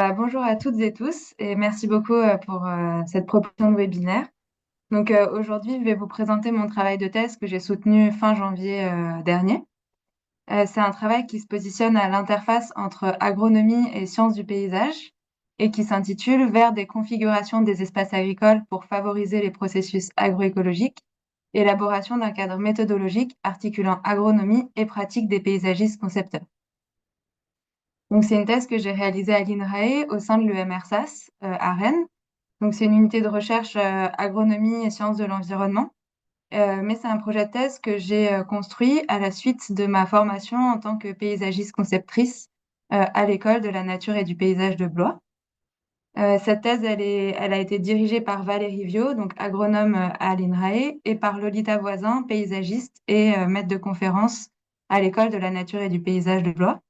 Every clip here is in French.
Bonjour à toutes et tous et merci beaucoup pour cette proposition de webinaire. Donc aujourd'hui, je vais vous présenter mon travail de thèse que j'ai soutenu fin janvier dernier. C'est un travail qui se positionne à l'interface entre agronomie et sciences du paysage et qui s'intitule Vers des configurations des espaces agricoles pour favoriser les processus agroécologiques, élaboration d'un cadre méthodologique articulant agronomie et pratique des paysagistes concepteurs. Donc, c'est une thèse que j'ai réalisée à l'INRAE au sein de l'EMRSAS à Rennes. Donc, c'est une unité de recherche agronomie et sciences de l'environnement. Mais c'est un projet de thèse que j'ai construit à la suite de ma formation en tant que paysagiste conceptrice à l'école de la nature et du paysage de Blois. Cette thèse, elle a été dirigée par Valérie Viau, donc agronome à l'INRAE, et par Lolita Voisin, paysagiste et maître de conférence à l'école de la nature et du paysage de Blois.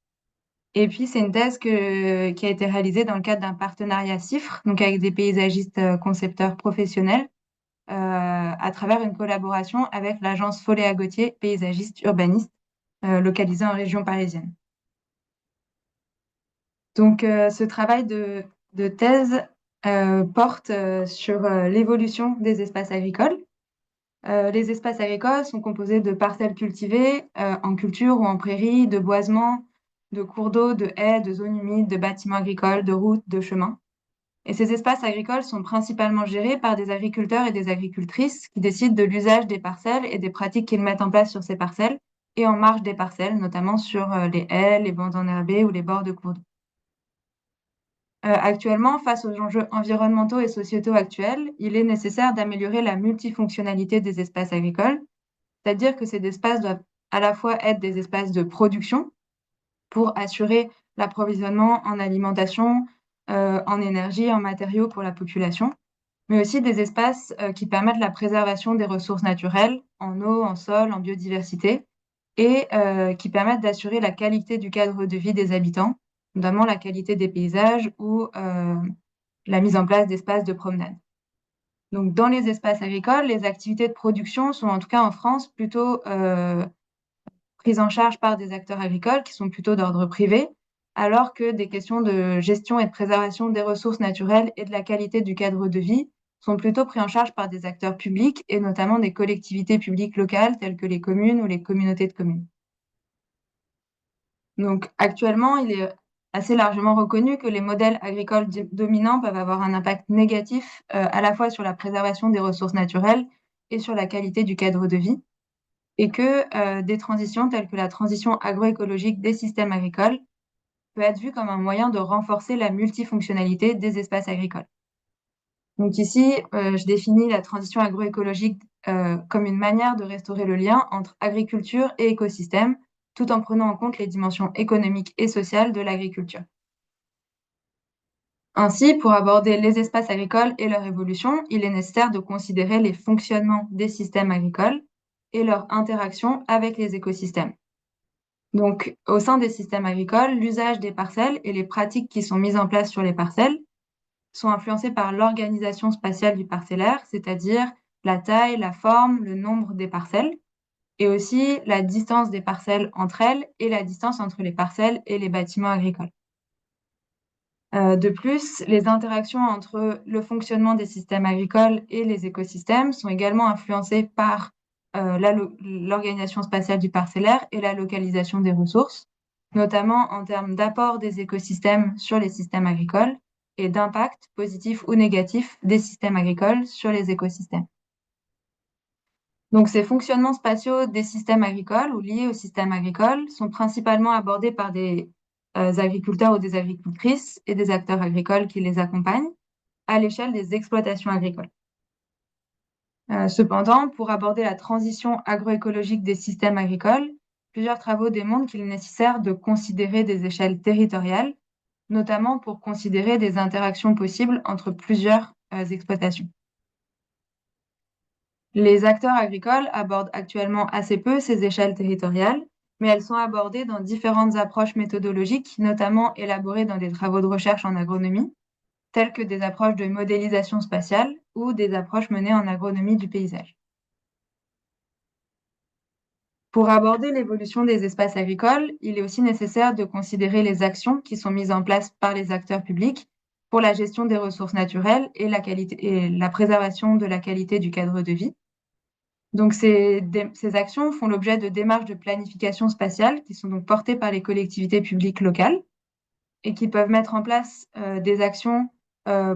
Et puis, c'est une thèse qui a été réalisée dans le cadre d'un partenariat CIFRE, donc avec des paysagistes concepteurs professionnels, à travers une collaboration avec l'agence Follet-Gautier, paysagiste urbaniste, localisée en région parisienne. Donc, ce travail de thèse porte sur l'évolution des espaces agricoles. Les espaces agricoles sont composés de parcelles cultivées en culture ou en prairie, de boisements, de cours d'eau, de haies, de zones humides, de bâtiments agricoles, de routes, de chemins. Et ces espaces agricoles sont principalement gérés par des agriculteurs et des agricultrices qui décident de l'usage des parcelles et des pratiques qu'ils mettent en place sur ces parcelles et en marge des parcelles, notamment sur les haies, les bandes enherbées ou les bords de cours d'eau. Actuellement, face aux enjeux environnementaux et sociétaux actuels, il est nécessaire d'améliorer la multifonctionnalité des espaces agricoles, c'est-à-dire que ces espaces doivent à la fois être des espaces de production pour assurer l'approvisionnement en alimentation, en énergie, en matériaux pour la population, mais aussi des espaces qui permettent la préservation des ressources naturelles, en eau, en sol, en biodiversité, et qui permettent d'assurer la qualité du cadre de vie des habitants, notamment la qualité des paysages ou la mise en place d'espaces de promenade. Donc, dans les espaces agricoles, les activités de production sont, en tout cas en France, plutôt prises en charge par des acteurs agricoles qui sont plutôt d'ordre privé, alors que des questions de gestion et de préservation des ressources naturelles et de la qualité du cadre de vie sont plutôt prises en charge par des acteurs publics et notamment des collectivités publiques locales telles que les communes ou les communautés de communes. Donc, actuellement, il est assez largement reconnu que les modèles agricoles dominants peuvent avoir un impact négatif à la fois sur la préservation des ressources naturelles et sur la qualité du cadre de vie, et que des transitions telles que la transition agroécologique des systèmes agricoles peut être vue comme un moyen de renforcer la multifonctionnalité des espaces agricoles. Donc ici, je définis la transition agroécologique comme une manière de restaurer le lien entre agriculture et écosystème, tout en prenant en compte les dimensions économiques et sociales de l'agriculture. Ainsi, pour aborder les espaces agricoles et leur évolution, il est nécessaire de considérer les fonctionnements des systèmes agricoles et leur interaction avec les écosystèmes. Donc, au sein des systèmes agricoles, l'usage des parcelles et les pratiques qui sont mises en place sur les parcelles sont influencés par l'organisation spatiale du parcellaire, c'est-à-dire la taille, la forme, le nombre des parcelles, et aussi la distance des parcelles entre elles et la distance entre les parcelles et les bâtiments agricoles. De plus, les interactions entre le fonctionnement des systèmes agricoles et les écosystèmes sont également influencées par l'organisation spatiale du parcellaire et la localisation des ressources, notamment en termes d'apport des écosystèmes sur les systèmes agricoles et d'impact positif ou négatif des systèmes agricoles sur les écosystèmes. Donc, ces fonctionnements spatiaux des systèmes agricoles ou liés aux systèmes agricoles sont principalement abordés par des agriculteurs ou des agricultrices et des acteurs agricoles qui les accompagnent à l'échelle des exploitations agricoles. Cependant, pour aborder la transition agroécologique des systèmes agricoles, plusieurs travaux démontrent qu'il est nécessaire de considérer des échelles territoriales, notamment pour considérer des interactions possibles entre plusieurs exploitations. Les acteurs agricoles abordent actuellement assez peu ces échelles territoriales, mais elles sont abordées dans différentes approches méthodologiques, notamment élaborées dans des travaux de recherche en agronomie, telles que des approches de modélisation spatiale ou des approches menées en agronomie du paysage. Pour aborder l'évolution des espaces agricoles, il est aussi nécessaire de considérer les actions qui sont mises en place par les acteurs publics pour la gestion des ressources naturelles et la préservation de la qualité du cadre de vie. Donc ces actions font l'objet de démarches de planification spatiale qui sont donc portées par les collectivités publiques locales et qui peuvent mettre en place des actions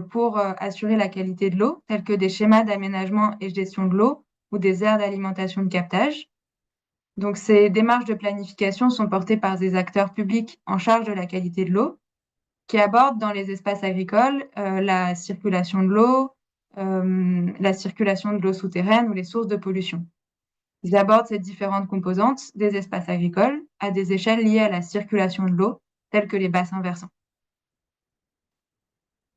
pour assurer la qualité de l'eau, telles que des schémas d'aménagement et gestion de l'eau ou des aires d'alimentation de captage. Donc ces démarches de planification sont portées par des acteurs publics en charge de la qualité de l'eau, qui abordent dans les espaces agricoles la circulation de l'eau souterraine ou les sources de pollution. Ils abordent ces différentes composantes des espaces agricoles à des échelles liées à la circulation de l'eau, telles que les bassins versants.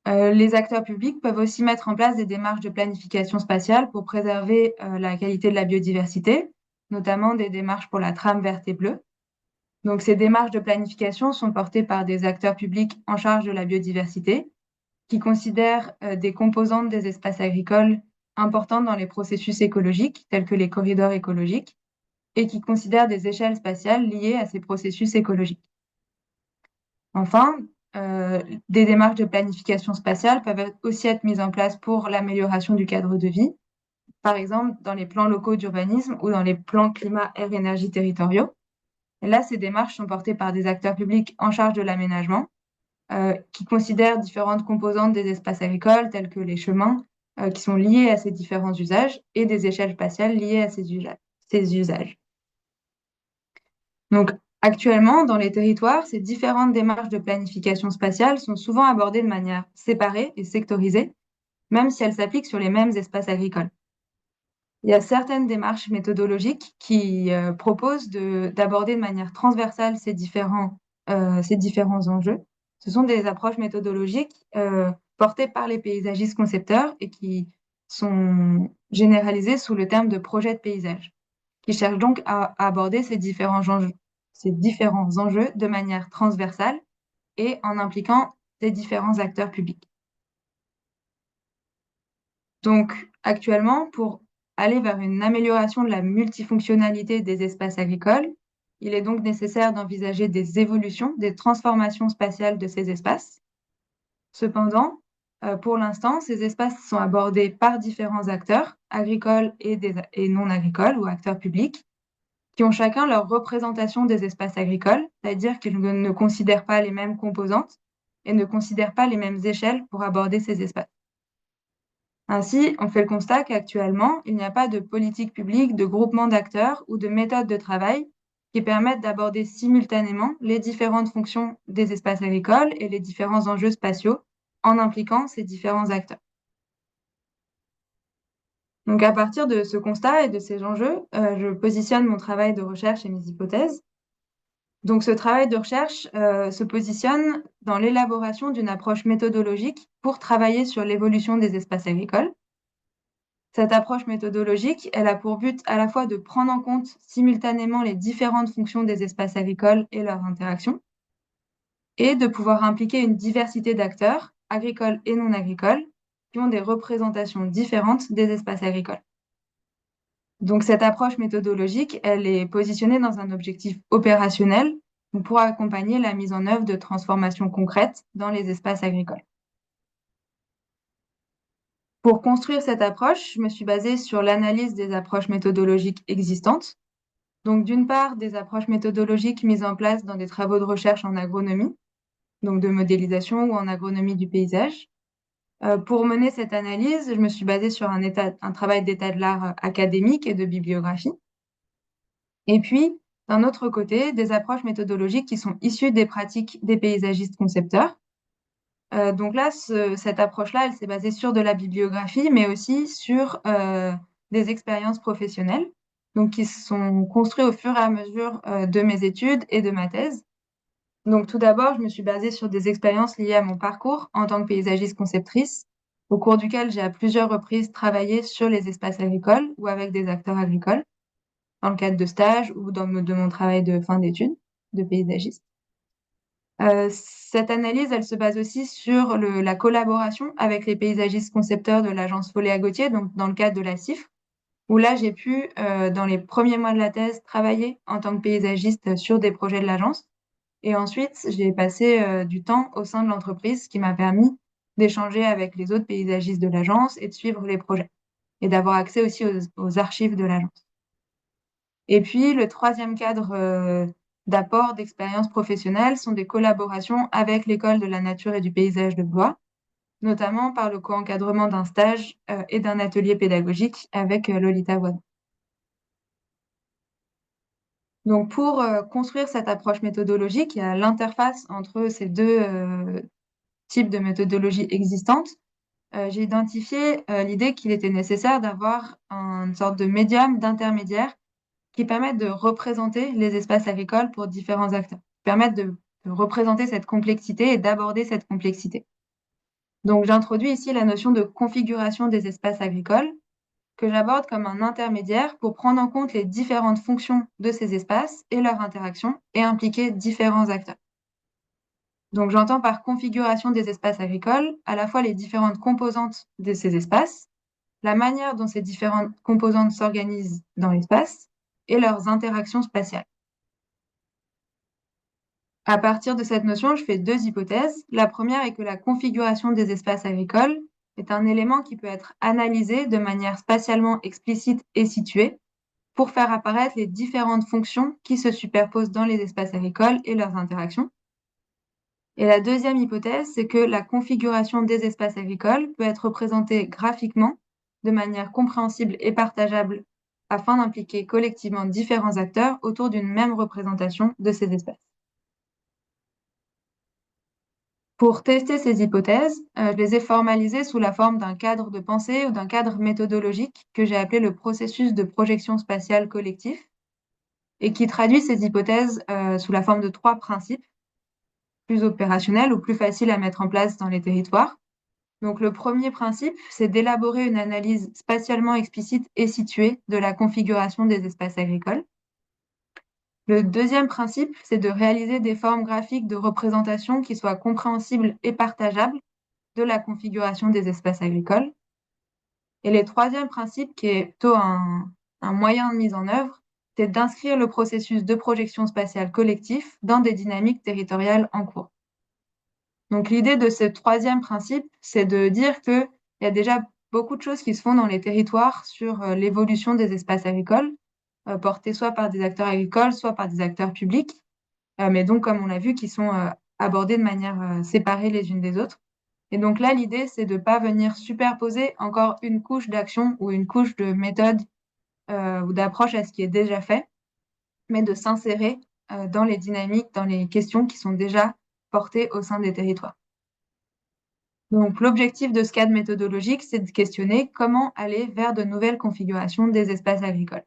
Les acteurs publics peuvent aussi mettre en place des démarches de planification spatiale pour préserver la qualité de la biodiversité, notamment des démarches pour la trame verte et bleue. Donc, ces démarches de planification sont portées par des acteurs publics en charge de la biodiversité, qui considèrent des composantes des espaces agricoles importantes dans les processus écologiques, tels que les corridors écologiques, et qui considèrent des échelles spatiales liées à ces processus écologiques. Enfin, des démarches de planification spatiale peuvent aussi être mises en place pour l'amélioration du cadre de vie, par exemple dans les plans locaux d'urbanisme ou dans les plans climat, air, énergie territoriaux. Et là, ces démarches sont portées par des acteurs publics en charge de l'aménagement, qui considèrent différentes composantes des espaces agricoles, tels que les chemins, qui sont liés à ces différents usages, et des échelles spatiales liées à ces usages. Donc, actuellement, dans les territoires, ces différentes démarches de planification spatiale sont souvent abordées de manière séparée et sectorisée, même si elles s'appliquent sur les mêmes espaces agricoles. Il y a certaines démarches méthodologiques qui proposent d'aborder de manière transversale ces différents enjeux. Ce sont des approches méthodologiques portées par les paysagistes concepteurs et qui sont généralisées sous le terme de projet de paysage, qui cherchent donc à aborder ces différents enjeux de manière transversale et en impliquant des différents acteurs publics. Donc, actuellement, pour aller vers une amélioration de la multifonctionnalité des espaces agricoles, il est donc nécessaire d'envisager des évolutions, des transformations spatiales de ces espaces. Cependant, pour l'instant, ces espaces sont abordés par différents acteurs, agricoles et non agricoles ou acteurs publics, qui ont chacun leur représentation des espaces agricoles, c'est-à-dire qu'ils ne considèrent pas les mêmes composantes et ne considèrent pas les mêmes échelles pour aborder ces espaces. Ainsi, on fait le constat qu'actuellement, il n'y a pas de politique publique, de groupement d'acteurs ou de méthode de travail qui permettent d'aborder simultanément les différentes fonctions des espaces agricoles et les différents enjeux spatiaux en impliquant ces différents acteurs. Donc, à partir de ce constat et de ces enjeux, je positionne mon travail de recherche et mes hypothèses. Donc, ce travail de recherche se positionne dans l'élaboration d'une approche méthodologique pour travailler sur l'évolution des espaces agricoles. Cette approche méthodologique, elle a pour but à la fois de prendre en compte simultanément les différentes fonctions des espaces agricoles et leurs interactions, et de pouvoir impliquer une diversité d'acteurs, agricoles et non agricoles, qui ont des représentations différentes des espaces agricoles. Donc cette approche méthodologique, elle est positionnée dans un objectif opérationnel pour accompagner la mise en œuvre de transformations concrètes dans les espaces agricoles. Pour construire cette approche, je me suis basée sur l'analyse des approches méthodologiques existantes. Donc, d'une part, des approches méthodologiques mises en place dans des travaux de recherche en agronomie, donc de modélisation ou en agronomie du paysage. Pour mener cette analyse, je me suis basée sur un travail d'état de l'art académique et de bibliographie. Et puis, d'un autre côté, des approches méthodologiques qui sont issues des pratiques des paysagistes concepteurs. Donc là, cette approche-là, elle s'est basée sur de la bibliographie, mais aussi sur des expériences professionnelles, donc qui se sont construites au fur et à mesure de mes études et de ma thèse. Donc tout d'abord, je me suis basée sur des expériences liées à mon parcours en tant que paysagiste conceptrice, au cours duquel j'ai à plusieurs reprises travaillé sur les espaces agricoles ou avec des acteurs agricoles, dans le cadre de stages ou de mon travail de fin d'études de paysagiste. Cette analyse, elle se base aussi sur la collaboration avec les paysagistes concepteurs de l'agence Follet à Gautier, donc dans le cadre de la CIFRE, où là, j'ai pu, dans les premiers mois de la thèse, travailler en tant que paysagiste sur des projets de l'agence. Et ensuite, j'ai passé, du temps au sein de l'entreprise, ce qui m'a permis d'échanger avec les autres paysagistes de l'agence et de suivre les projets et d'avoir accès aussi aux archives de l'agence. Et puis le troisième cadre, d'apport d'expérience professionnelle sont des collaborations avec l'École de la nature et du paysage de Blois, notamment par le co-encadrement d'un stage, et d'un atelier pédagogique avec, Lolita Wade. Donc pour, construire cette approche méthodologique, il y a l'interface entre ces 2 types de méthodologies existantes. J'ai identifié, l'idée qu'il était nécessaire d'avoir une sorte de médium d'intermédiaire qui permette de représenter les espaces agricoles pour différents acteurs, permettre de représenter cette complexité et d'aborder cette complexité. Donc j'introduis ici la notion de configuration des espaces agricoles, que j'aborde comme un intermédiaire pour prendre en compte les différentes fonctions de ces espaces et leurs interactions et impliquer différents acteurs. Donc j'entends par configuration des espaces agricoles à la fois les différentes composantes de ces espaces, la manière dont ces différentes composantes s'organisent dans l'espace et leurs interactions spatiales. À partir de cette notion, je fais deux hypothèses. La première est que la configuration des espaces agricoles est un élément qui peut être analysé de manière spatialement explicite et située pour faire apparaître les différentes fonctions qui se superposent dans les espaces agricoles et leurs interactions. Et la deuxième hypothèse, c'est que la configuration des espaces agricoles peut être représentée graphiquement de manière compréhensible et partageable afin d'impliquer collectivement différents acteurs autour d'une même représentation de ces espaces. Pour tester ces hypothèses, je les ai formalisées sous la forme d'un cadre de pensée ou d'un cadre méthodologique que j'ai appelé le processus de projection spatiale collectif et qui traduit ces hypothèses sous la forme de trois principes plus opérationnels ou plus faciles à mettre en place dans les territoires. Donc le premier principe, c'est d'élaborer une analyse spatialement explicite et située de la configuration des espaces agricoles. Le deuxième principe, c'est de réaliser des formes graphiques de représentation qui soient compréhensibles et partageables de la configuration des espaces agricoles. Et le troisième principe, qui est plutôt un moyen de mise en œuvre, c'est d'inscrire le processus de projection spatiale collectif dans des dynamiques territoriales en cours. Donc l'idée de ce troisième principe, c'est de dire qu'il y a déjà beaucoup de choses qui se font dans les territoires sur l'évolution des espaces agricoles, portés soit par des acteurs agricoles, soit par des acteurs publics, mais donc, comme on l'a vu, qui sont abordés de manière séparée les unes des autres. Et donc là, l'idée, c'est de ne pas venir superposer encore une couche d'action ou une couche de méthode ou d'approche à ce qui est déjà fait, mais de s'insérer dans les dynamiques, dans les questions qui sont déjà portées au sein des territoires. Donc l'objectif de ce cadre méthodologique, c'est de questionner comment aller vers de nouvelles configurations des espaces agricoles.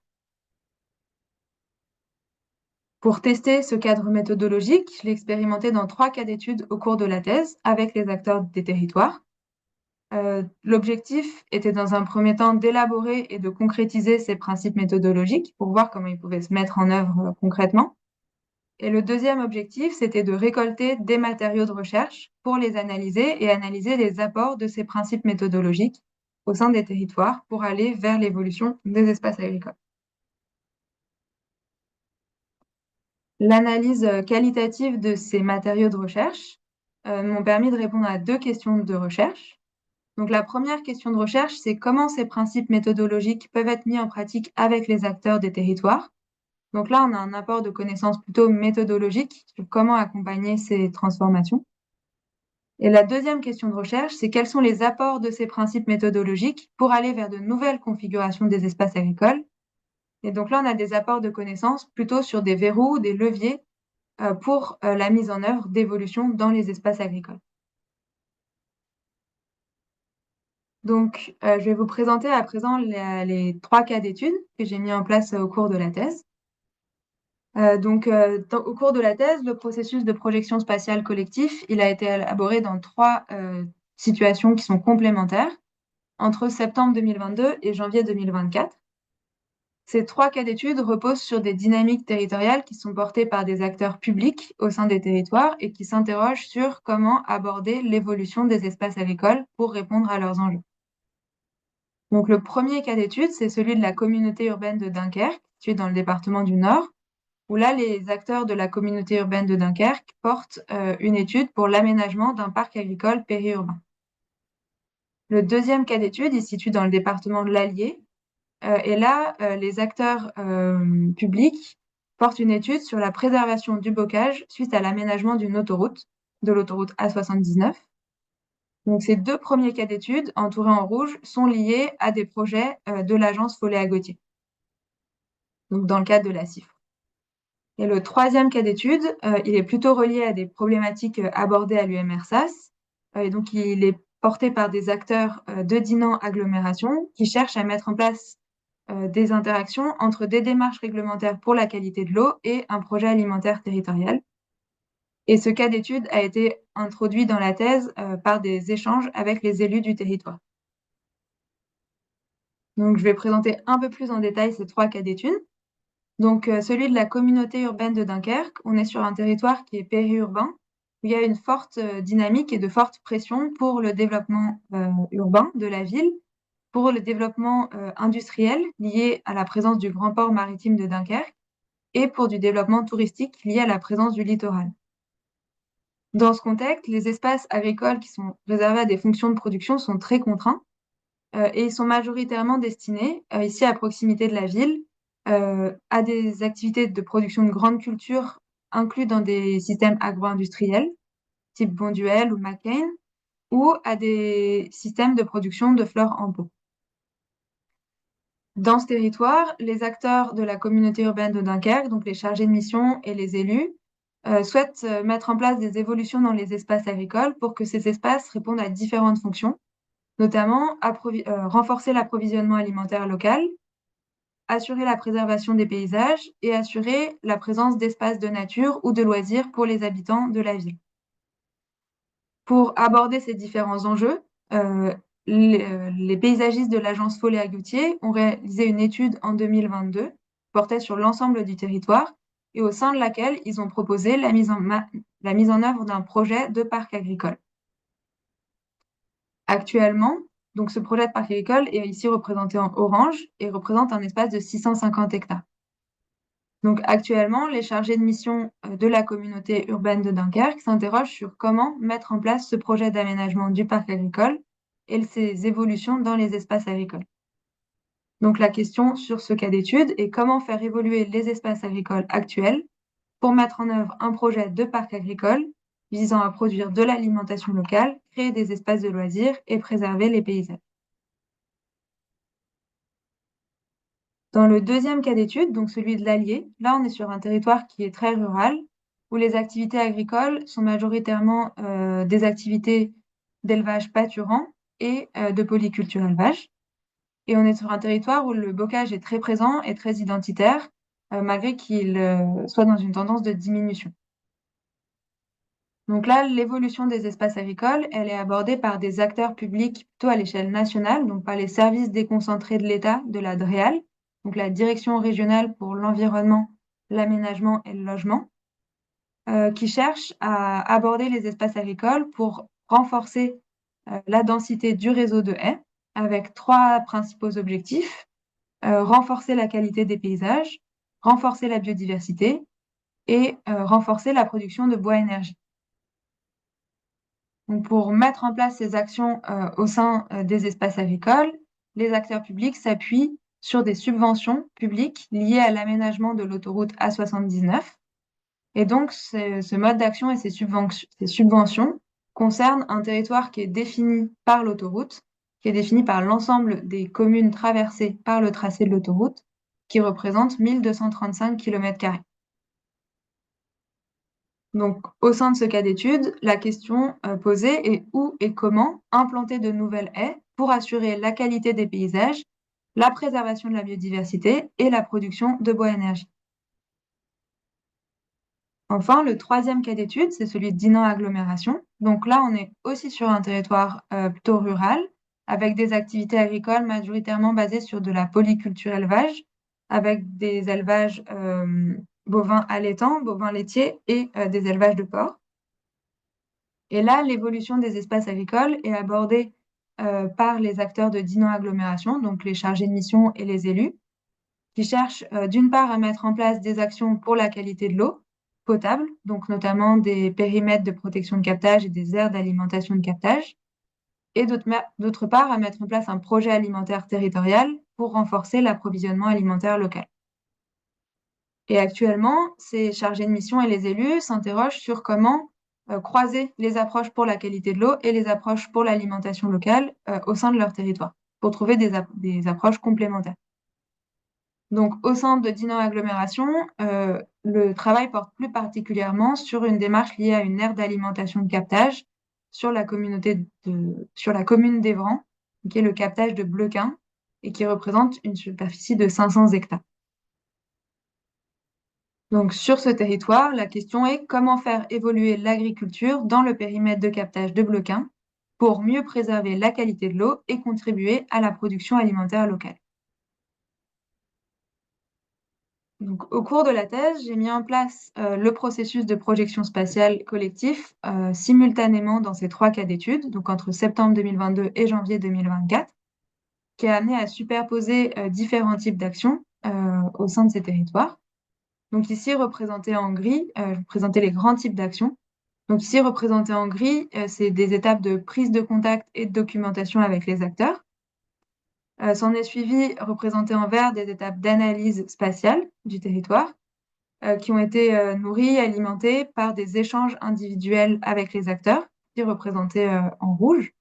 Pour tester ce cadre méthodologique, je l'ai expérimenté dans 3 cas d'études au cours de la thèse avec les acteurs des territoires. L'objectif était dans un premier temps d'élaborer et de concrétiser ces principes méthodologiques pour voir comment ils pouvaient se mettre en œuvre concrètement. Et le deuxième objectif, c'était de récolter des matériaux de recherche pour les analyser et analyser les apports de ces principes méthodologiques au sein des territoires pour aller vers l'évolution des espaces agricoles. L'analyse qualitative de ces matériaux de recherche m'ont permis de répondre à deux questions de recherche. Donc la première question de recherche, c'est comment ces principes méthodologiques peuvent être mis en pratique avec les acteurs des territoires. Donc là, on a un apport de connaissances plutôt méthodologiques sur comment accompagner ces transformations. Et la deuxième question de recherche, c'est quels sont les apports de ces principes méthodologiques pour aller vers de nouvelles configurations des espaces agricoles. Et donc là, on a des apports de connaissances plutôt sur des verrous, des leviers pour la mise en œuvre d'évolutions dans les espaces agricoles. Donc, je vais vous présenter à présent les 3 cas d'études que j'ai mis en place au cours de la thèse. Au cours de la thèse, le processus de projection spatiale collectif, il a été élaboré dans 3 situations qui sont complémentaires entre septembre 2022 et janvier 2024. Ces 3 cas d'études reposent sur des dynamiques territoriales qui sont portées par des acteurs publics au sein des territoires et qui s'interrogent sur comment aborder l'évolution des espaces agricoles pour répondre à leurs enjeux. Donc, le premier cas d'étude, c'est celui de la communauté urbaine de Dunkerque, située dans le département du Nord, où là, les acteurs de la communauté urbaine de Dunkerque portent une étude pour l'aménagement d'un parc agricole périurbain. Le deuxième cas d'étude, il se situe dans le département de l'Allier, et là, les acteurs publics portent une étude sur la préservation du bocage suite à l'aménagement d'une autoroute, de l'autoroute A79. Donc, ces deux premiers cas d'études, entourés en rouge, sont liés à des projets de l'agence Follet-Gautier, donc dans le cadre de la CIFRE. Et le troisième cas d'étude, il est plutôt relié à des problématiques abordées à l'UMRSAS, et donc il est porté par des acteurs de Dinan Agglomération qui cherchent à mettre en place des interactions entre des démarches réglementaires pour la qualité de l'eau et un projet alimentaire territorial. Et ce cas d'étude a été introduit dans la thèse par des échanges avec les élus du territoire. Donc, je vais présenter un peu plus en détail ces trois cas d'études. Donc, celui de la communauté urbaine de Dunkerque, on est sur un territoire qui est périurbain, où il y a une forte dynamique et de forte pression pour le développement urbain de la ville, pour le développement industriel lié à la présence du grand port maritime de Dunkerque et pour du développement touristique lié à la présence du littoral. Dans ce contexte, les espaces agricoles qui sont réservés à des fonctions de production sont très contraints et ils sont majoritairement destinés, ici à proximité de la ville, à des activités de production de grandes cultures inclus dans des systèmes agro-industriels, type Bonduelle ou McCain, ou à des systèmes de production de fleurs en pot. Dans ce territoire, les acteurs de la communauté urbaine de Dunkerque, donc les chargés de mission et les élus, souhaitent mettre en place des évolutions dans les espaces agricoles pour que ces espaces répondent à différentes fonctions, notamment renforcer l'approvisionnement alimentaire local, assurer la préservation des paysages et assurer la présence d'espaces de nature ou de loisirs pour les habitants de la ville. Pour aborder ces différents enjeux, les paysagistes de l'agence Follet-Gautier ont réalisé une étude en 2022 qui portait sur l'ensemble du territoire et au sein de laquelle ils ont proposé la mise en œuvre d'un projet de parc agricole. Actuellement, donc ce projet de parc agricole est ici représenté en orange et représente un espace de 650 hectares. Donc actuellement, les chargés de mission de la communauté urbaine de Dunkerque s'interrogent sur comment mettre en place ce projet d'aménagement du parc agricole et ses évolutions dans les espaces agricoles. Donc la question sur ce cas d'étude est comment faire évoluer les espaces agricoles actuels pour mettre en œuvre un projet de parc agricole visant à produire de l'alimentation locale, créer des espaces de loisirs et préserver les paysages. Dans le deuxième cas d'étude, donc celui de l'Allier, là on est sur un territoire qui est très rural, où les activités agricoles sont majoritairement des activités d'élevage pâturant et de polyculture élevage. Et on est sur un territoire où le bocage est très présent et très identitaire, malgré qu'il soit dans une tendance de diminution. Donc là, l'évolution des espaces agricoles, elle est abordée par des acteurs publics plutôt à l'échelle nationale, donc par les services déconcentrés de l'État, de la DREAL, donc la Direction régionale pour l'environnement, l'aménagement et le logement, qui cherchent à aborder les espaces agricoles pour renforcer la densité du réseau de haies, avec trois principaux objectifs: renforcer la qualité des paysages, renforcer la biodiversité et renforcer la production de bois-énergie. Donc, pour mettre en place ces actions au sein des espaces agricoles, les acteurs publics s'appuient sur des subventions publiques liées à l'aménagement de l'autoroute A79. Et donc, ce mode d'action et ces subventions concernent un territoire qui est défini par l'autoroute, qui est défini par l'ensemble des communes traversées par le tracé de l'autoroute, qui représente 1235 km². Donc, au sein de ce cas d'étude, la question posée est où et comment implanter de nouvelles haies pour assurer la qualité des paysages, la préservation de la biodiversité et la production de bois-énergie. Enfin, le troisième cas d'étude, c'est celui de Dinan Agglomération. Donc là, on est aussi sur un territoire plutôt rural, avec des activités agricoles majoritairement basées sur de la polyculture élevage, avec des élevages bovins allaitants, bovins laitiers et des élevages de porcs. Et là, l'évolution des espaces agricoles est abordée par les acteurs de Dinan Agglomération, donc les chargés de mission et les élus, qui cherchent d'une part à mettre en place des actions pour la qualité de l'eau potable, donc notamment des périmètres de protection de captage et des aires d'alimentation de captage, et d'autre part à mettre en place un projet alimentaire territorial pour renforcer l'approvisionnement alimentaire local. Et actuellement, ces chargés de mission et les élus s'interrogent sur comment croiser les approches pour la qualité de l'eau et les approches pour l'alimentation locale au sein de leur territoire, pour trouver des approches complémentaires. Donc, au sein de Dinan Agglomération, le travail porte plus particulièrement sur une démarche liée à une aire d'alimentation de captage sur la commune d'Evran, qui est le captage de Bleuquin, et qui représente une superficie de 500 hectares. Donc, sur ce territoire, la question est comment faire évoluer l'agriculture dans le périmètre de captage de Bleuquin pour mieux préserver la qualité de l'eau et contribuer à la production alimentaire locale. Donc, au cours de la thèse, j'ai mis en place le processus de projection spatiale collectif simultanément dans ces 3 cas d'études, donc entre septembre 2022 et janvier 2024, qui a amené à superposer différents types d'actions au sein de ces territoires. Donc ici, représenté en gris, je vais présenter les grands types d'actions. Donc ici, représenté en gris, c'est des étapes de prise de contact et de documentation avec les acteurs. S'en est suivi, représenté en vert, des étapes d'analyse spatiale du territoire qui ont été nourries, alimentées par des échanges individuels avec les acteurs, qui représentés en rouge,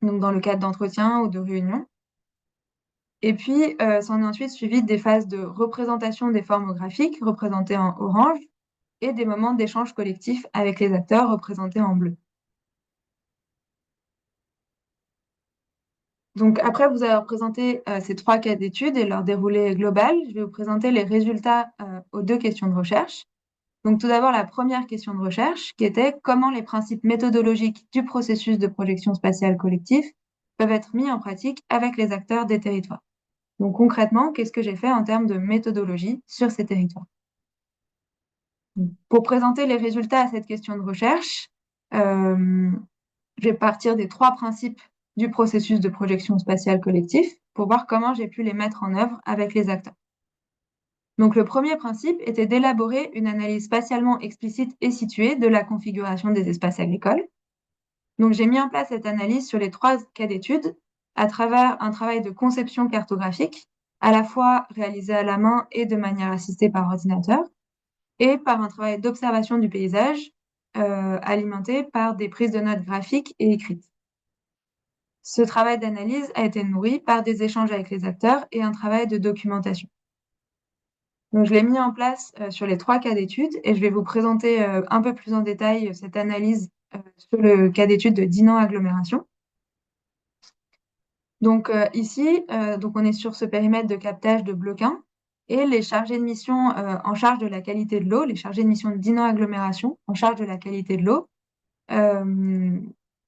donc dans le cadre d'entretiens ou de réunions. Et puis, s'en est ensuite suivi des phases de représentation des formes graphiques, représentées en orange, et des moments d'échange collectif avec les acteurs, représentés en bleu. Donc, après vous avoir présenté ces 3 cas d'études et leur déroulé global, je vais vous présenter les résultats aux 2 questions de recherche. Donc, tout d'abord, la première question de recherche, qui était comment les principes méthodologiques du processus de projection spatiale collectif peuvent être mis en pratique avec les acteurs des territoires. Donc, concrètement, qu'est-ce que j'ai fait en termes de méthodologie sur ces territoires? Pour présenter les résultats à cette question de recherche, je vais partir des 3 principes du processus de projection spatiale collectif pour voir comment j'ai pu les mettre en œuvre avec les acteurs. Donc, le premier principe était d'élaborer une analyse spatialement explicite et située de la configuration des espaces agricoles. Donc, j'ai mis en place cette analyse sur les 3 cas d'études à travers un travail de conception cartographique, à la fois réalisé à la main et de manière assistée par ordinateur, et par un travail d'observation du paysage, alimenté par des prises de notes graphiques et écrites. Ce travail d'analyse a été nourri par des échanges avec les acteurs et un travail de documentation. Donc, je l'ai mis en place sur les 3 cas d'études et je vais vous présenter un peu plus en détail cette analyse sur le cas d'étude de Dinan Agglomération. Donc ici, donc on est sur ce périmètre de captage de Bleuquin et les chargés de mission en charge de la qualité de l'eau, les chargés de mission de Dinan Agglomération en charge de la qualité de l'eau,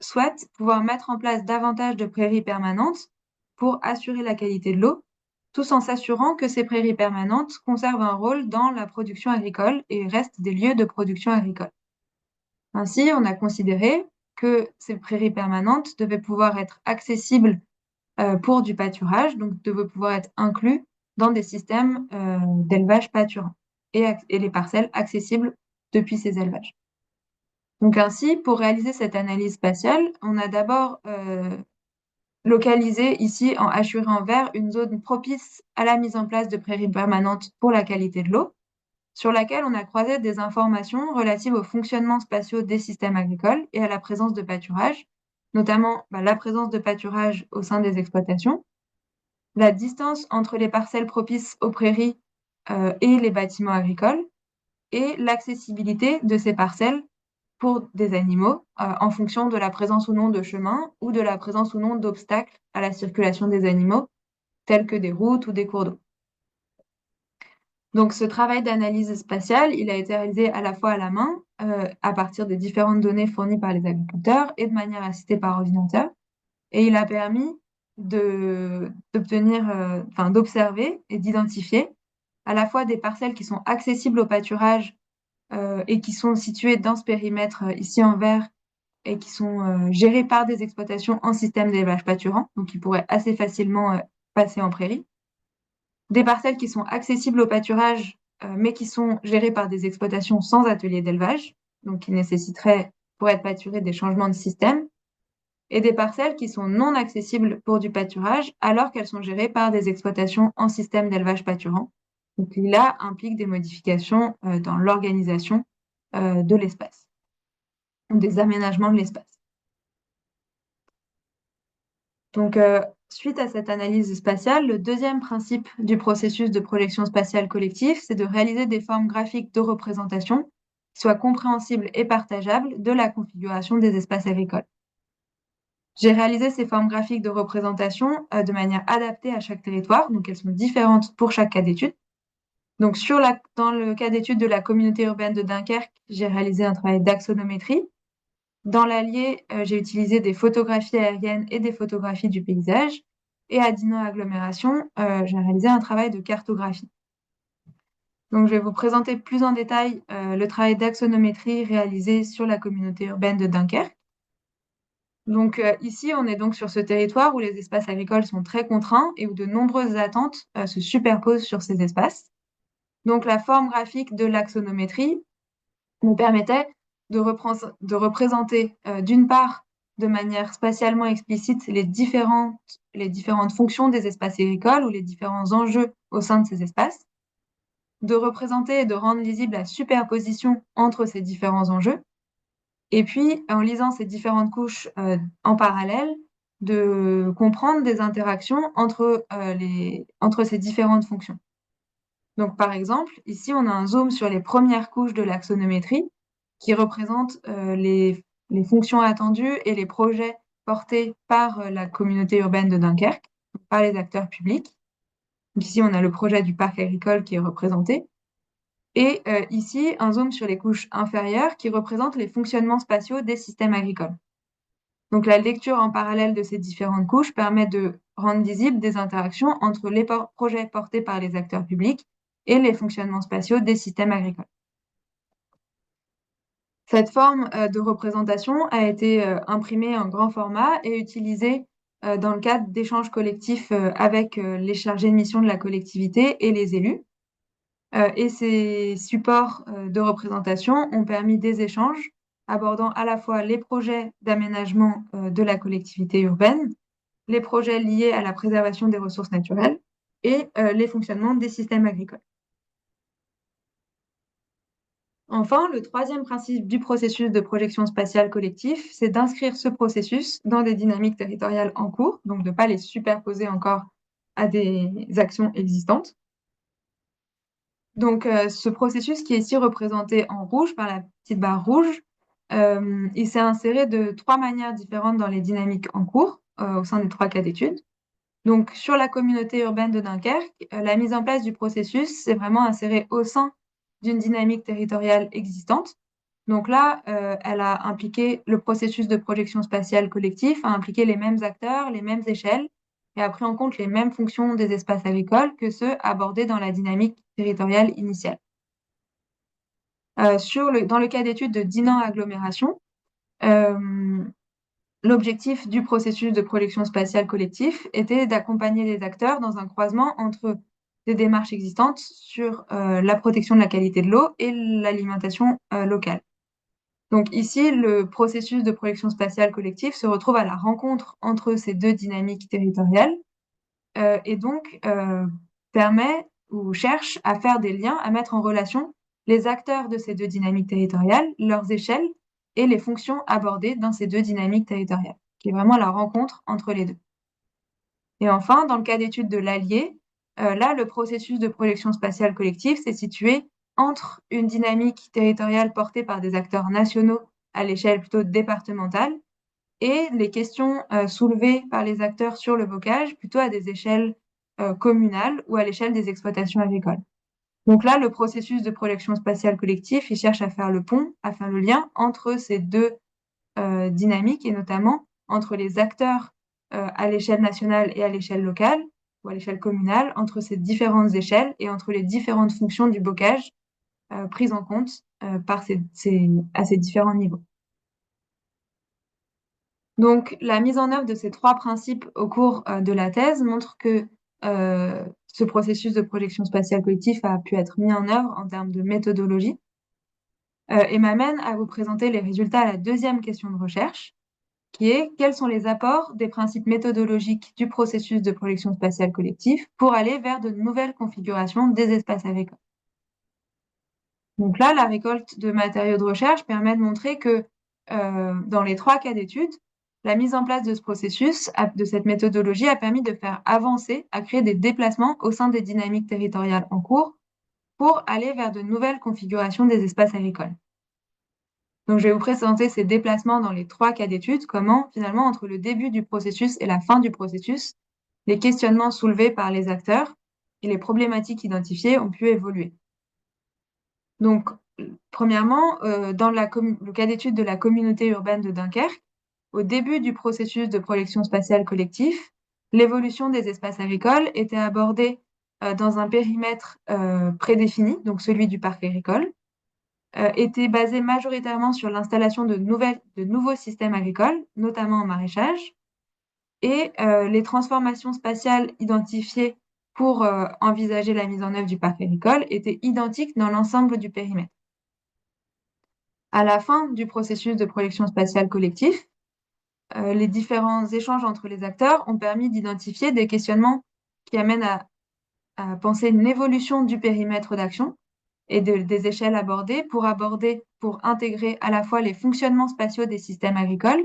souhaitent pouvoir mettre en place davantage de prairies permanentes pour assurer la qualité de l'eau, tout en s'assurant que ces prairies permanentes conservent un rôle dans la production agricole et restent des lieux de production agricole. Ainsi, on a considéré que ces prairies permanentes devaient pouvoir être accessibles pour du pâturage, donc devaient pouvoir être inclus dans des systèmes d'élevage pâturant et les parcelles accessibles depuis ces élevages. Donc ainsi, pour réaliser cette analyse spatiale, on a d'abord localisé ici en hachuré en vert une zone propice à la mise en place de prairies permanentes pour la qualité de l'eau, sur laquelle on a croisé des informations relatives au fonctionnement spatiaux des systèmes agricoles et à la présence de pâturage, notamment la présence de pâturage au sein des exploitations, la distance entre les parcelles propices aux prairies et les bâtiments agricoles, et l'accessibilité de ces parcelles pour des animaux en fonction de la présence ou non de chemins ou de la présence ou non d'obstacles à la circulation des animaux, tels que des routes ou des cours d'eau. Donc, ce travail d'analyse spatiale, il a été réalisé à la fois à la main, à partir des différentes données fournies par les agriculteurs et de manière assistée par ordinateur. Et il a permis d'observer et d'identifier à la fois des parcelles qui sont accessibles au pâturage et qui sont situées dans ce périmètre ici en vert et qui sont gérées par des exploitations en système d'élevage pâturant, donc qui pourraient assez facilement passer en prairie. Des parcelles qui sont accessibles au pâturage, mais qui sont gérées par des exploitations sans atelier d'élevage, donc qui nécessiteraient, pour être pâturées, des changements de système. Et des parcelles qui sont non accessibles pour du pâturage, alors qu'elles sont gérées par des exploitations en système d'élevage pâturant. Donc, qui là implique des modifications dans l'organisation de l'espace, ou des aménagements de l'espace. Donc, suite à cette analyse spatiale, le deuxième principe du processus de projection spatiale collective, c'est de réaliser des formes graphiques de représentation qui soient compréhensibles et partageables de la configuration des espaces agricoles. J'ai réalisé ces formes graphiques de représentation de manière adaptée à chaque territoire, donc elles sont différentes pour chaque cas d'étude. Donc, dans le cas d'étude de la communauté urbaine de Dunkerque, j'ai réalisé un travail d'axonométrie. Dans l'Allier, j'ai utilisé des photographies aériennes et des photographies du paysage. Et à Dinan Agglomération, j'ai réalisé un travail de cartographie. Donc, je vais vous présenter plus en détail le travail d'axonométrie réalisé sur la communauté urbaine de Dunkerque. Donc, ici, on est donc sur ce territoire où les espaces agricoles sont très contraints et où de nombreuses attentes se superposent sur ces espaces. Donc, la forme graphique de l'axonométrie nous permettait de représenter, d'une part, de manière spatialement explicite, les différentes fonctions des espaces agricoles ou les différents enjeux au sein de ces espaces, de représenter et de rendre lisible la superposition entre ces différents enjeux, et puis, en lisant ces différentes couches en parallèle, de comprendre des interactions entre ces différentes fonctions. Donc, par exemple, ici, on a un zoom sur les premières couches de l'axonométrie qui représentent les fonctions attendues et les projets portés par la communauté urbaine de Dunkerque, par les acteurs publics. Donc, ici, on a le projet du parc agricole qui est représenté. Et ici, un zoom sur les couches inférieures qui représentent les fonctionnements spatiaux des systèmes agricoles. Donc, la lecture en parallèle de ces différentes couches permet de rendre visibles des interactions entre les projets portés par les acteurs publics et les fonctionnements spatiaux des systèmes agricoles. Cette forme de représentation a été imprimée en grand format et utilisée dans le cadre d'échanges collectifs avec les chargés de mission de la collectivité et les élus. Et ces supports de représentation ont permis des échanges abordant à la fois les projets d'aménagement de la collectivité urbaine, les projets liés à la préservation des ressources naturelles et les fonctionnements des systèmes agricoles. Enfin, le troisième principe du processus de projection spatiale collectif, c'est d'inscrire ce processus dans des dynamiques territoriales en cours, donc de ne pas les superposer encore à des actions existantes. Donc, ce processus qui est ici représenté en rouge par la petite barre rouge, il s'est inséré de 3 manières différentes dans les dynamiques en cours, au sein des 3 cas d'études. Donc, sur la communauté urbaine de Dunkerque, la mise en place du processus s'est vraiment insérée au sein d'une dynamique territoriale existante. Donc là, elle a impliqué le processus de projection spatiale collectif, a impliqué les mêmes acteurs, les mêmes échelles, et a pris en compte les mêmes fonctions des espaces agricoles que ceux abordés dans la dynamique territoriale initiale. Dans le cas d'étude de Dinan Agglomération, l'objectif du processus de projection spatiale collectif était d'accompagner les acteurs dans un croisement entre des démarches existantes sur la protection de la qualité de l'eau et l'alimentation locale. Donc ici, le processus de projection spatiale collective se retrouve à la rencontre entre ces deux dynamiques territoriales et donc permet ou cherche à faire des liens, à mettre en relation les acteurs de ces deux dynamiques territoriales, leurs échelles et les fonctions abordées dans ces deux dynamiques territoriales, qui est vraiment la rencontre entre les deux. Et enfin, dans le cas d'étude de l'Allier, là, le processus de projection spatiale collective s'est situé entre une dynamique territoriale portée par des acteurs nationaux à l'échelle plutôt départementale et les questions soulevées par les acteurs sur le bocage plutôt à des échelles communales ou à l'échelle des exploitations agricoles. Donc là, le processus de projection spatiale collective, il cherche à faire le pont, à faire le lien entre ces deux dynamiques et notamment entre les acteurs à l'échelle nationale et à l'échelle locale ou à l'échelle communale, entre ces différentes échelles et entre les différentes fonctions du bocage prises en compte à ces différents niveaux. Donc, la mise en œuvre de ces trois principes au cours de la thèse montre que ce processus de projection spatiale collective a pu être mis en œuvre en termes de méthodologie et m'amène à vous présenter les résultats à la deuxième question de recherche, qui est quels sont les apports des principes méthodologiques du processus de projection spatiale collective pour aller vers de nouvelles configurations des espaces agricoles. Donc là, la récolte de matériaux de recherche permet de montrer que dans les trois cas d'études, la mise en place de ce processus, de cette méthodologie, a permis de faire avancer, à créer des déplacements au sein des dynamiques territoriales en cours pour aller vers de nouvelles configurations des espaces agricoles. Donc, je vais vous présenter ces déplacements dans les trois cas d'études, comment finalement, entre le début du processus et la fin du processus, les questionnements soulevés par les acteurs et les problématiques identifiées ont pu évoluer. Donc, premièrement, dans le cas d'étude de la communauté urbaine de Dunkerque, au début du processus de projection spatiale collective, l'évolution des espaces agricoles était abordée dans un périmètre prédéfini, donc celui du parc agricole, était basée majoritairement sur l'installation de nouveaux systèmes agricoles, notamment en maraîchage, et les transformations spatiales identifiées pour envisager la mise en œuvre du parc agricole étaient identiques dans l'ensemble du périmètre. À la fin du processus de projection spatiale collectif, les différents échanges entre les acteurs ont permis d'identifier des questionnements qui amènent à penser une évolution du périmètre d'action et des échelles abordées pour intégrer à la fois les fonctionnements spatiaux des systèmes agricoles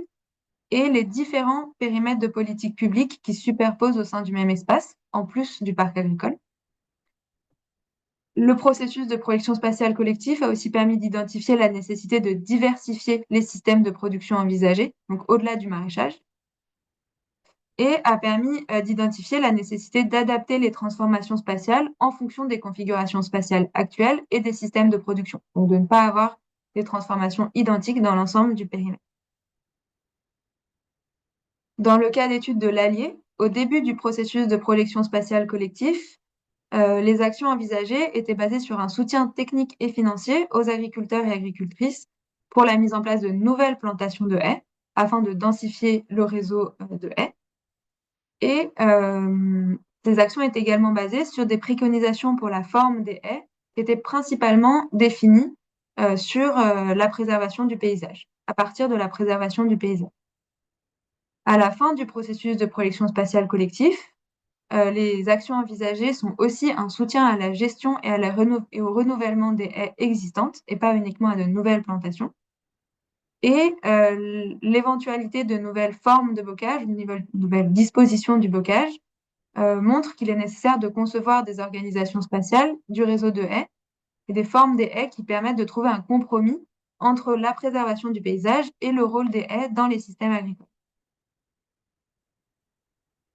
et les différents périmètres de politique publique qui superposent au sein du même espace, en plus du parc agricole. Le processus de projection spatiale collective a aussi permis d'identifier la nécessité de diversifier les systèmes de production envisagés, donc au-delà du maraîchage, et a permis d'identifier la nécessité d'adapter les transformations spatiales en fonction des configurations spatiales actuelles et des systèmes de production, donc de ne pas avoir des transformations identiques dans l'ensemble du périmètre. Dans le cas d'étude de l'Allier, au début du processus de projection spatiale collectif, les actions envisagées étaient basées sur un soutien technique et financier aux agriculteurs et agricultrices pour la mise en place de nouvelles plantations de haies afin de densifier le réseau de haies. Et ces actions étaient également basées sur des préconisations pour la forme des haies qui étaient principalement définies sur la préservation du paysage, à partir de la préservation du paysage. À la fin du processus de projection spatiale collectif, les actions envisagées sont aussi un soutien à la gestion et au renouvellement des haies existantes, et pas uniquement à de nouvelles plantations. Et l'éventualité de nouvelles formes de bocage, de nouvelles dispositions du bocage, montre qu'il est nécessaire de concevoir des organisations spatiales du réseau de haies et des formes des haies qui permettent de trouver un compromis entre la préservation du paysage et le rôle des haies dans les systèmes agricoles.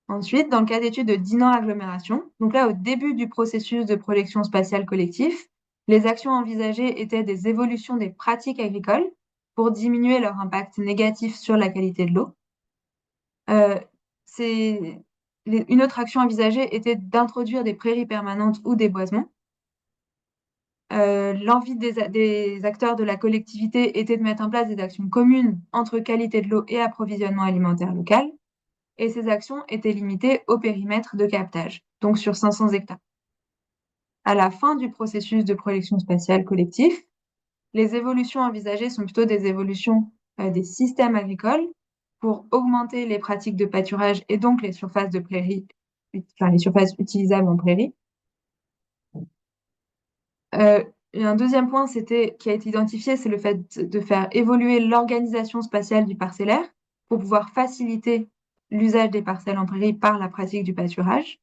Ensuite, dans le cas d'étude de Dinan-Agglomération, donc là, au début du processus de projection spatiale collectif, les actions envisagées étaient des évolutions des pratiques agricoles pour diminuer leur impact négatif sur la qualité de l'eau. Une autre action envisagée était d'introduire des prairies permanentes ou des boisements. L'envie des acteurs de la collectivité était de mettre en place des actions communes entre qualité de l'eau et approvisionnement alimentaire local. Et ces actions étaient limitées au périmètre de captage, donc sur 500 hectares. À la fin du processus de projection spatiale collectif, les évolutions envisagées sont plutôt des évolutions des systèmes agricoles pour augmenter les pratiques de pâturage et donc les surfaces de prairie, enfin les surfaces utilisables en prairie. Et un deuxième point qui a été identifié, c'est le fait de faire évoluer l'organisation spatiale du parcellaire pour pouvoir faciliter l'usage des parcelles en prairie par la pratique du pâturage.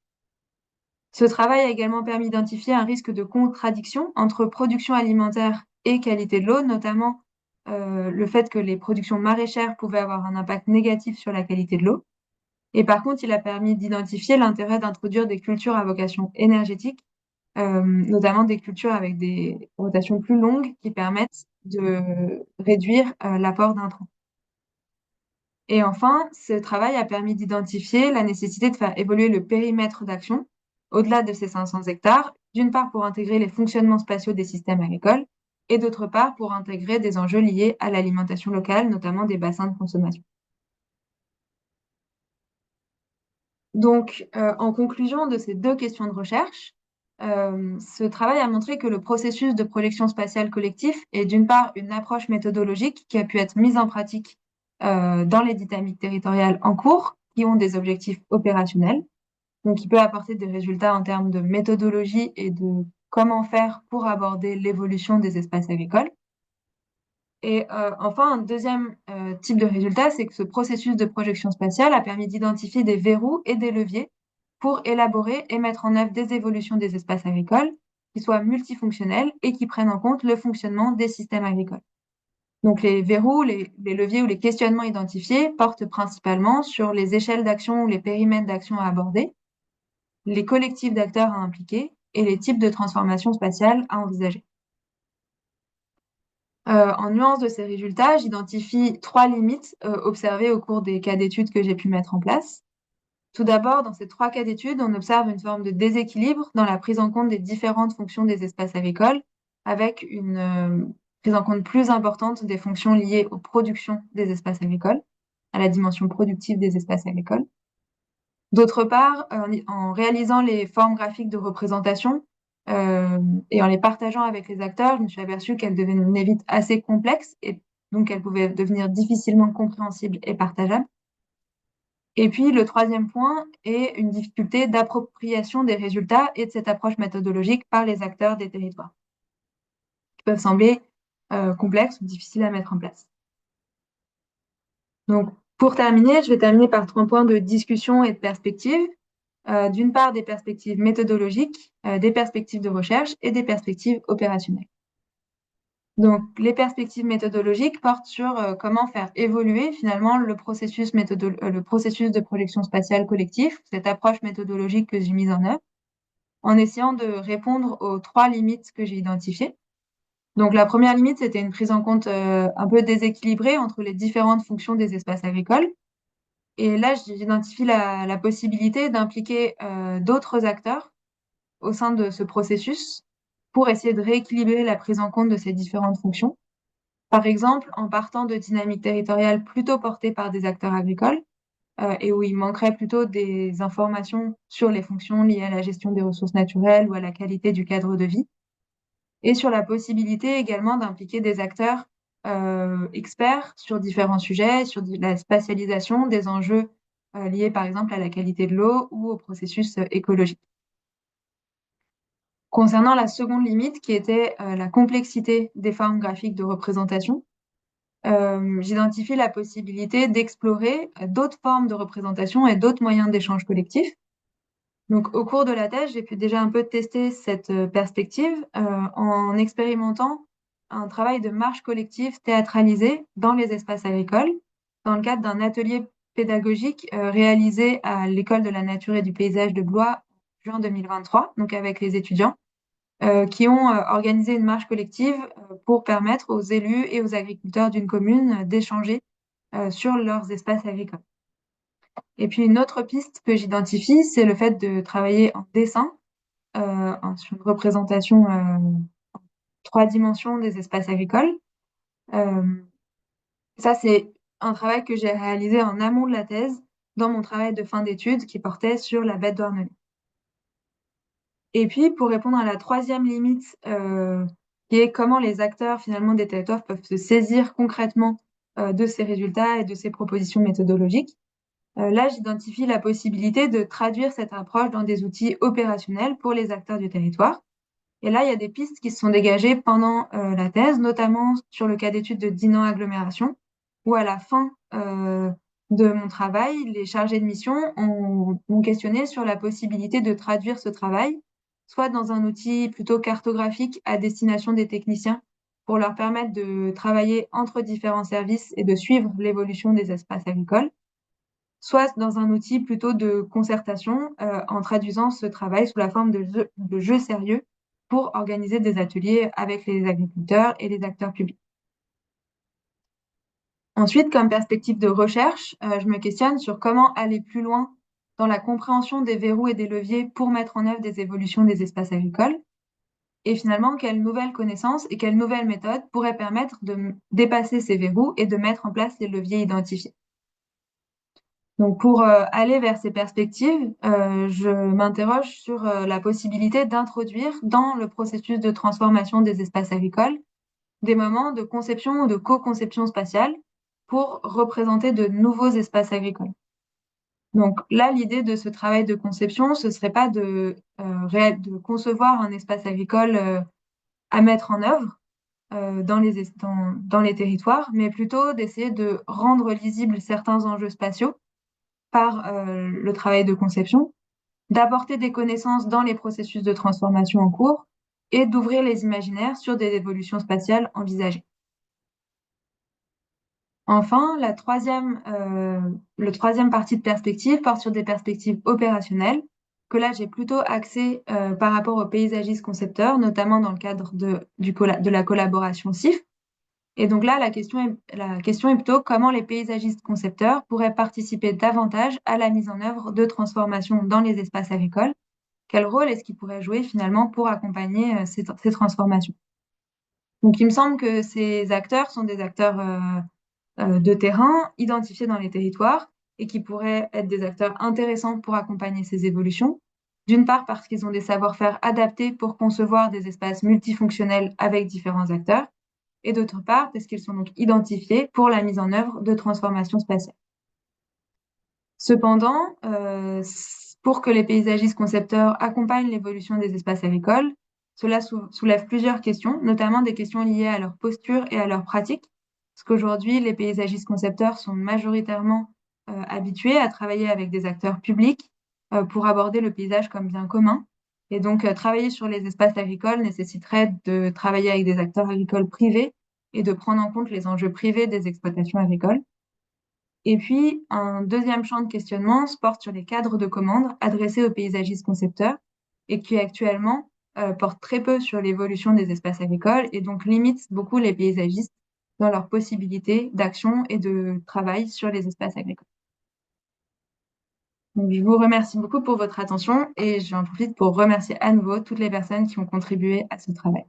Ce travail a également permis d'identifier un risque de contradiction entre production alimentaire et qualité de l'eau, notamment le fait que les productions maraîchères pouvaient avoir un impact négatif sur la qualité de l'eau. Et par contre, il a permis d'identifier l'intérêt d'introduire des cultures à vocation énergétique, notamment des cultures avec des rotations plus longues qui permettent de réduire l'apport d'intrants. Et enfin, ce travail a permis d'identifier la nécessité de faire évoluer le périmètre d'action au-delà de ces 500 hectares, d'une part pour intégrer les fonctionnements spatiaux des systèmes agricoles, et d'autre part pour intégrer des enjeux liés à l'alimentation locale, notamment des bassins de consommation. Donc, en conclusion de ces deux questions de recherche, ce travail a montré que le processus de projection spatiale collectif est d'une part une approche méthodologique qui a pu être mise en pratique dans les dynamiques territoriales en cours, qui ont des objectifs opérationnels, donc qui peut apporter des résultats en termes de méthodologie et de comment faire pour aborder l'évolution des espaces agricoles. Et enfin, un deuxième type de résultat, c'est que ce processus de projection spatiale a permis d'identifier des verrous et des leviers pour élaborer et mettre en œuvre des évolutions des espaces agricoles qui soient multifonctionnels et qui prennent en compte le fonctionnement des systèmes agricoles. Donc les verrous, les leviers ou les questionnements identifiés portent principalement sur les échelles d'action ou les périmètres d'action à aborder, les collectifs d'acteurs à impliquer et les types de transformation spatiale à envisager. En nuance de ces résultats, j'identifie trois limites observées au cours des cas d'études que j'ai pu mettre en place. Tout d'abord, dans ces trois cas d'études, on observe une forme de déséquilibre dans la prise en compte des différentes fonctions des espaces agricoles, avec une prise en compte plus importante des fonctions liées aux productions des espaces agricoles, à la dimension productive des espaces agricoles. D'autre part, en réalisant les formes graphiques de représentation et en les partageant avec les acteurs, je me suis aperçue qu'elles devenaient vite assez complexes et donc elles pouvaient devenir difficilement compréhensibles et partageables. Et puis le troisième point est une difficulté d'appropriation des résultats et de cette approche méthodologique par les acteurs des territoires, qui peuvent sembler complexes ou difficiles à mettre en place. Donc, pour terminer, je vais terminer par trois points de discussion et de perspective. D'une part, des perspectives méthodologiques, des perspectives de recherche et des perspectives opérationnelles. Donc, les perspectives méthodologiques portent sur comment faire évoluer finalement le processus de projection spatiale collectif, cette approche méthodologique que j'ai mise en œuvre, en essayant de répondre aux trois limites que j'ai identifiées. Donc, la première limite, c'était une prise en compte un peu déséquilibrée entre les différentes fonctions des espaces agricoles. Et là, j'identifie la possibilité d'impliquer d'autres acteurs au sein de ce processus pour essayer de rééquilibrer la prise en compte de ces différentes fonctions. Par exemple, en partant de dynamiques territoriales plutôt portées par des acteurs agricoles et où il manquerait plutôt des informations sur les fonctions liées à la gestion des ressources naturelles ou à la qualité du cadre de vie, et sur la possibilité également d'impliquer des acteurs experts sur différents sujets, sur la spatialisation des enjeux liés par exemple à la qualité de l'eau ou au processus écologique. Concernant la seconde limite, qui était la complexité des formes graphiques de représentation, j'identifie la possibilité d'explorer d'autres formes de représentation et d'autres moyens d'échange collectif. Donc, au cours de la thèse, j'ai pu déjà un peu tester cette perspective en expérimentant un travail de marche collective théâtralisée dans les espaces agricoles, dans le cadre d'un atelier pédagogique réalisé à l'École de la nature et du paysage de Blois en juin 2023, donc avec les étudiants qui ont organisé une marche collective pour permettre aux élus et aux agriculteurs d'une commune d'échanger sur leurs espaces agricoles. Et puis une autre piste que j'identifie, c'est le fait de travailler en dessin sur une représentation en trois dimensions des espaces agricoles. Euh, Ça, c'est un travail que j'ai réalisé en amont de la thèse dans mon travail de fin d'études qui portait sur la baie de Douarnenez. Et puis, pour répondre à la troisième limite, qui est comment les acteurs finalement des territoires peuvent se saisir concrètement de ces résultats et de ces propositions méthodologiques, là, j'identifie la possibilité de traduire cette approche dans des outils opérationnels pour les acteurs du territoire. Et là, il y a des pistes qui se sont dégagées pendant la thèse, notamment sur le cas d'étude de Dinan Agglomération, où à la fin de mon travail, les chargés de mission m'ont questionné sur la possibilité de traduire ce travail, soit dans un outil plutôt cartographique à destination des techniciens, pour leur permettre de travailler entre différents services et de suivre l'évolution des espaces agricoles, soit dans un outil plutôt de concertation en traduisant ce travail sous la forme de jeux sérieux pour organiser des ateliers avec les agriculteurs et les acteurs publics. Ensuite, comme perspective de recherche, je me questionne sur comment aller plus loin dans la compréhension des verrous et des leviers pour mettre en œuvre des évolutions des espaces agricoles. Et finalement, quelles nouvelles connaissances et quelles nouvelles méthodes pourraient permettre de dépasser ces verrous et de mettre en place les leviers identifiés. Donc, pour aller vers ces perspectives, je m'interroge sur la possibilité d'introduire dans le processus de transformation des espaces agricoles des moments de conception ou de co-conception spatiale pour représenter de nouveaux espaces agricoles. Donc là, l'idée de ce travail de conception, ce serait pas de concevoir un espace agricole à mettre en œuvre dans les territoires, mais plutôt d'essayer de rendre lisibles certains enjeux spatiaux par le travail de conception, d'apporter des connaissances dans les processus de transformation en cours et d'ouvrir les imaginaires sur des évolutions spatiales envisagées. Enfin, le troisième partie de perspective porte sur des perspectives opérationnelles, que là j'ai plutôt axé par rapport aux paysagistes concepteurs, notamment dans le cadre de la collaboration CIF. Et donc là, la question est plutôt comment les paysagistes concepteurs pourraient participer davantage à la mise en œuvre de transformations dans les espaces agricoles. Quel rôle est-ce qu'ils pourraient jouer finalement pour accompagner ces transformations? Donc il me semble que ces acteurs sont des acteurs de terrain identifiés dans les territoires et qui pourraient être des acteurs intéressants pour accompagner ces évolutions. D'une part parce qu'ils ont des savoir-faire adaptés pour concevoir des espaces multifonctionnels avec différents acteurs, et d'autre part parce qu'ils sont donc identifiés pour la mise en œuvre de transformations spatiales. Cependant, pour que les paysagistes concepteurs accompagnent l'évolution des espaces agricoles, cela soulève plusieurs questions, notamment des questions liées à leur posture et à leur pratique, parce qu'aujourd'hui, les paysagistes concepteurs sont majoritairement habitués à travailler avec des acteurs publics pour aborder le paysage comme bien commun. Et donc, travailler sur les espaces agricoles nécessiterait de travailler avec des acteurs agricoles privés et de prendre en compte les enjeux privés des exploitations agricoles. Et puis, un deuxième champ de questionnement se porte sur les cadres de commande adressés aux paysagistes concepteurs et qui actuellement portent très peu sur l'évolution des espaces agricoles et donc limitent beaucoup les paysagistes dans leurs possibilités d'action et de travail sur les espaces agricoles. Donc, je vous remercie beaucoup pour votre attention et j'en profite pour remercier à nouveau toutes les personnes qui ont contribué à ce travail.